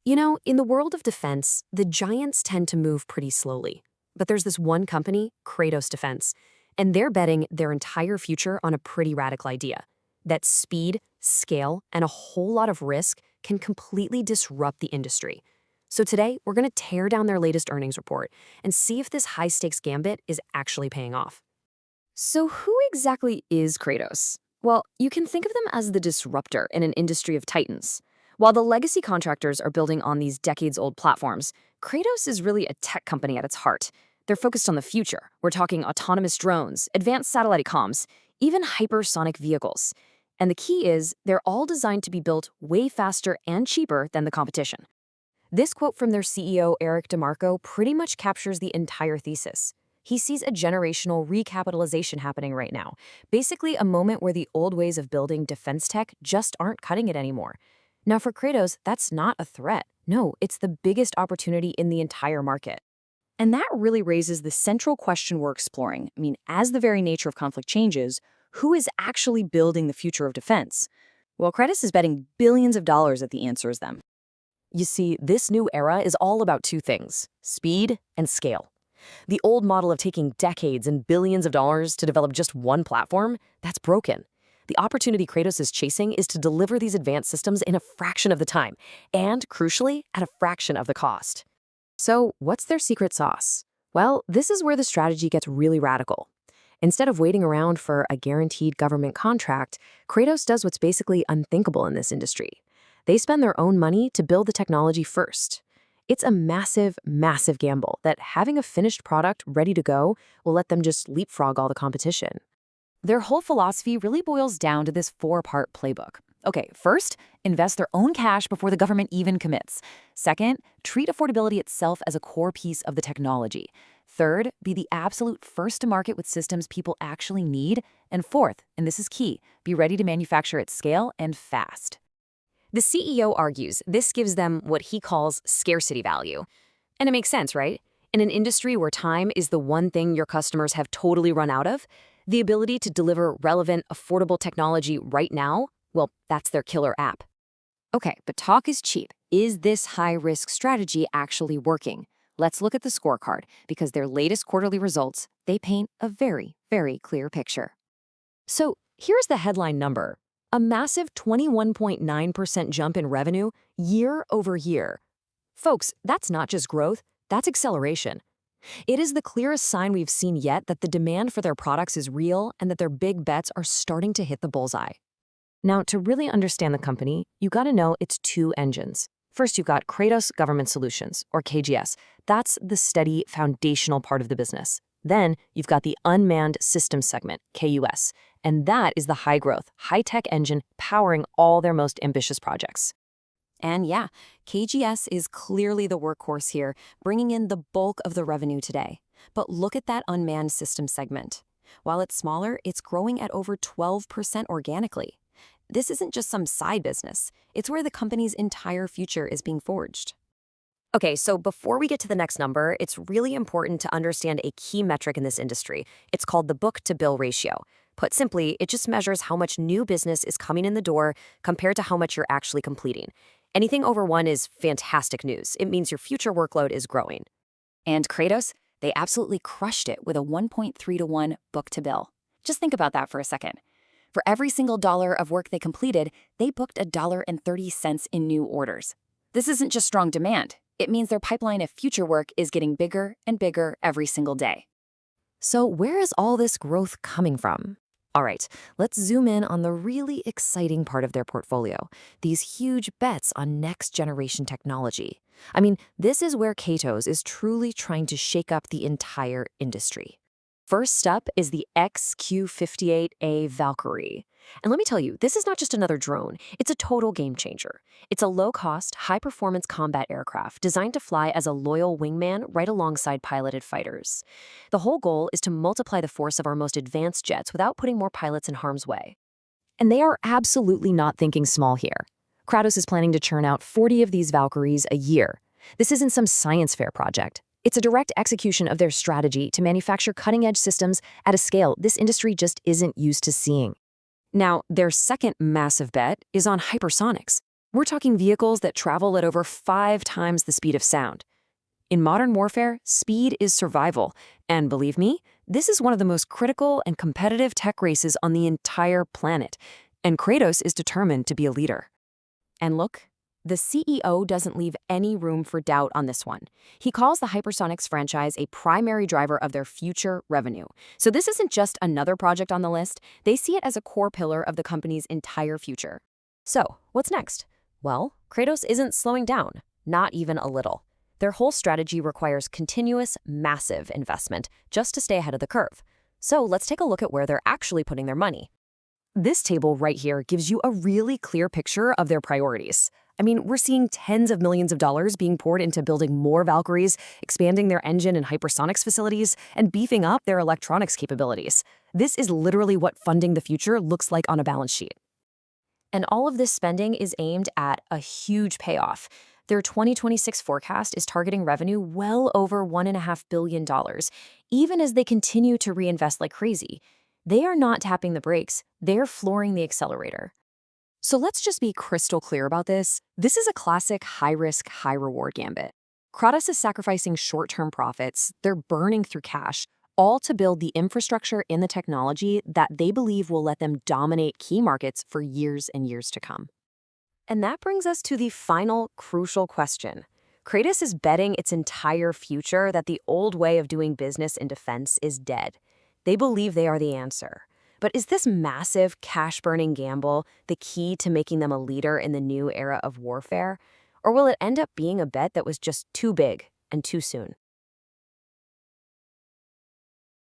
You know, in the world of defense, the giants tend to move pretty slowly. But there's this one company, Kratos Defense, and they're betting their entire future on a pretty radical idea that speed, scale, and a whole lot of risk can completely disrupt the industry. So today, we're going to tear down their latest earnings report and see if this high-stakes gambit is actually paying off. So who exactly is Kratos? Well, you can think of them as the disruptor in an industry of titans. While the legacy contractors are building on these decades-old platforms, Kratos is really a tech company at its heart. They're focused on the future. We're talking autonomous drones, advanced satellite comms, even hypersonic vehicles. And the key is, they're all designed to be built way faster and cheaper than the competition. This quote from their CEO, Eric DeMarco, pretty much captures the entire thesis. He sees a generational recapitalization happening right now, basically a moment where the old ways of building defense tech just aren't cutting it anymore. Now for Kratos, that's not a threat. No, it's the biggest opportunity in the entire market. And that really raises the central question we're exploring. I mean, as the very nature of conflict changes, who is actually building the future of defense? Well, Kratos is betting billions of dollars that the answer is them. You see, this new era is all about two things: speed and scale. The old model of taking decades and billions of dollars to develop just one platform, that's broken. The opportunity Kratos is chasing is to deliver these advanced systems in a fraction of the time, and crucially, at a fraction of the cost. So, what's their secret sauce? Well, this is where the strategy gets really radical. Instead of waiting around for a guaranteed government contract, Kratos does what's basically unthinkable in this industry. They spend their own money to build the technology first. It's a massive, massive gamble that having a finished product ready to go will let them just leapfrog all the competition. Their whole philosophy really boils down to this four-part playbook. Okay, first, invest their own cash before the government even commits. Second, treat affordability itself as a core piece of the technology. Third, be the absolute first to market with systems people actually need. And fourth, and this is key, be ready to manufacture at scale and fast. The CEO argues this gives them what he calls scarcity value. And it makes sense, right? In an industry where time is the one thing your customers have totally run out of, the ability to deliver relevant, affordable technology right now, well, that's their killer app. Okay, but talk is cheap. Is this high-risk strategy actually working? Let's look at the scorecard, because their latest quarterly results, they paint a very, very clear picture. So here's the headline number: a massive 21.9% jump in revenue year over year. Folks, that's not just growth, that's acceleration. It is the clearest sign we've seen yet that the demand for their products is real and that their big bets are starting to hit the bullseye. Now, to really understand the company, you gotta know its two engines. First, you've got Kratos Government Solutions, or KGS. That's the steady, foundational part of the business. Then, you've got the unmanned systems segment, KUS, and that is the high-growth, high-tech engine powering all their most ambitious projects. And yeah, KGS is clearly the workhorse here, bringing in the bulk of the revenue today. But look at that unmanned system segment. While it's smaller, it's growing at over 12% organically. This isn't just some side business. It's where the company's entire future is being forged. Okay, so before we get to the next number, it's really important to understand a key metric in this industry. It's called the book-to-bill ratio. Put simply, it just measures how much new business is coming in the door compared to how much you're actually completing. Anything over 1 is fantastic news. It means your future workload is growing. And Kratos, they absolutely crushed it with a 1.3 to 1 book-to-bill. Just think about that for a second. For every single dollar of work they completed, they booked $1.30 in new orders. This isn't just strong demand. It means their pipeline of future work is getting bigger and bigger every single day. So where is all this growth coming from? All right, let's zoom in on the really exciting part of their portfolio, these huge bets on next-generation technology. I mean, this is where Kratos is truly trying to shake up the entire industry. First up is the XQ-58A Valkyrie. And let me tell you, this is not just another drone. It's a total game changer. It's a low-cost, high-performance combat aircraft designed to fly as a loyal wingman right alongside piloted fighters. The whole goal is to multiply the force of our most advanced jets without putting more pilots in harm's way. And they are absolutely not thinking small here. Kratos is planning to churn out 40 of these Valkyries a year. This isn't some science fair project. It's a direct execution of their strategy to manufacture cutting-edge systems at a scale this industry just isn't used to seeing. Now, their second massive bet is on hypersonics. We're talking vehicles that travel at over 5 times the speed of sound. In modern warfare, speed is survival, and believe me, this is one of the most critical and competitive tech races on the entire planet, and Kratos is determined to be a leader. And look, the CEO doesn't leave any room for doubt on this one. He calls the hypersonics franchise a primary driver of their future revenue. So this isn't just another project on the list, they see it as a core pillar of the company's entire future. So, what's next? Well, Kratos isn't slowing down, not even a little. Their whole strategy requires continuous, massive investment just to stay ahead of the curve. So let's take a look at where they're actually putting their money. This table right here gives you a really clear picture of their priorities. I mean, we're seeing tens of millions of dollars being poured into building more Valkyries, expanding their engine and hypersonics facilities, and beefing up their electronics capabilities. This is literally what funding the future looks like on a balance sheet. And all of this spending is aimed at a huge payoff. Their 2026 forecast is targeting revenue well over $1.5 billion, even as they continue to reinvest like crazy. They are not tapping the brakes, they're flooring the accelerator. So let's just be crystal clear about this. This is a classic high-risk, high-reward gambit. Kratos is sacrificing short-term profits, they're burning through cash, all to build the infrastructure and the technology that they believe will let them dominate key markets for years and years to come. And that brings us to the final crucial question. Kratos is betting its entire future that the old way of doing business in defense is dead. They believe they are the answer. But is this massive, cash-burning gamble the key to making them a leader in the new era of warfare? Or will it end up being a bet that was just too big and too soon?